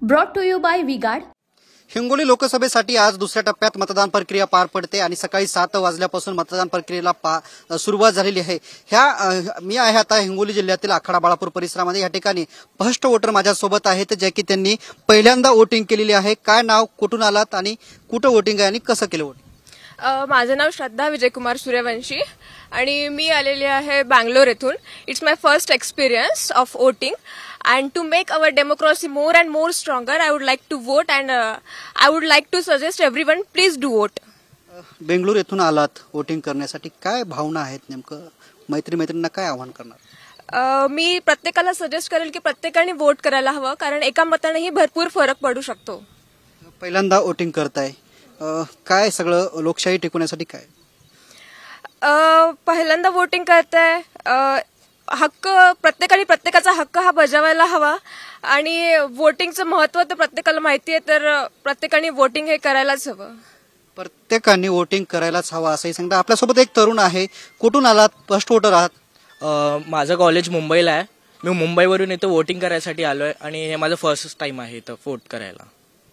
Brought to you by V-Guard. Hingoli लोकसभेसाठी आज दुसऱ्या टप्प्यात मतदान प्रक्रिया पार पडते आणि सकाळी 7 वाजल्यापासून मतदान प्रक्रियेला सुरुवात झालेली आहे। मी आहे आता हिंगोली जिल्ह्यातील आखाडा बाळापूर परिसरामध्ये। या ठिकाणी फर्स्ट वोटर माझ्यासोबत आहेत जे की त्यांनी पहिल्यांदा वोटिंग केलेली आहे। काय नाव, कुठून आलात आणि कुठे वोटिंग आहे आणि कसं केलं वोटिंग? माझं नाव श्रद्धा विजयकुमार सूर्यवंशी आणि मी आलेली आहे बँगलोर येथून। It's my first experience of voting and to make our democracy more and more stronger, I would like to vote and I would like to suggest everyone please do vote. Bengaluru येथून आलात voting करण्यासाठी, काय भावना आहेत नेमकं? मैत्रिणींना काय आवाहन करणार? मी प्रत्येकाला सजेस्ट करेल की प्रत्येकाने वोट करायला हवं, कारण एका मतानेही भरपूर फरक पडू शकतो। पहिल्यांदा वोटिंग करताय, काय सगळं लोकशाही टिकवण्यासाठी काय? पहिल्यांदा वोटिंग करताय, हक्क प्रत्येकाने प्रत्येकाचा हक्क हा बजावायला हवा आणि वोटिंगचं महत्त्व तर प्रत्येकाला माहिती आहे, तर प्रत्येकाने वोटिंग हे करायलाच हवं। प्रत्येकाने वोटिंग करायलाच हवं असंही सांगता। आपल्यासोबत एक तरुण आहे, कुठून आलात? फर्स्ट वोटर आहात? माझं कॉलेज मुंबईला आहे। मी मुंबईवरून इथं वोटिंग करायसाठी आलोय आणि हे माझं फर्स्ट टाइम आहे इथं वोट करायला।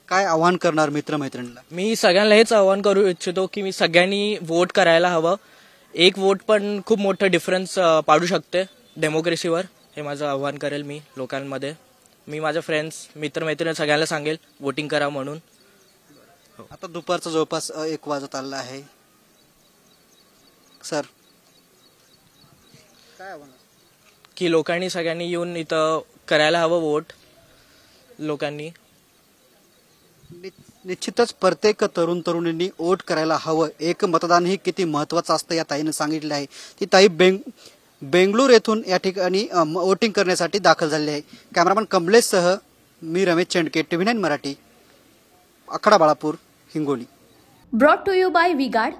काय आवाहन करणार मित्रमैत्रिणींना? मी सगळ्यांना हेच आवाहन करू इच्छितो की मी सगळ्यांनी वोट करायला हवं। एक वोट पण खूप मोठं डिफरन्स पाडू शकते डेमोक्रेसीवर, हे माझं आव्हान करेल मी लोकांमध्ये। मी माझ्या फ्रेंड्स मित्रमैत्रिणी सगळ्यांना सांगेल वोटिंग करा म्हणून। आता दुपारचा जवळपास 1 वाजत आला आहे सर, काय आव्हान की लोकांनी सगळ्यांनी येऊन इथं करायला हवं वोट लोकांनी। निश्चितच प्रत्येक तरुण तरुणींनी वोट करायला हवं। एक मतदान ही किती महत्वाचं असतं या ताईने सांगितलं आहे। ती ताई बेंगळूर येथून या ठिकाणी वोटिंग करण्यासाठी दाखल झाले आहे। कॅमेरामन कमलेशसह मी Ramesh Chendke, TV9 Marathi, Akhada Balapur, Hingoli. Brought to you by V-Guard.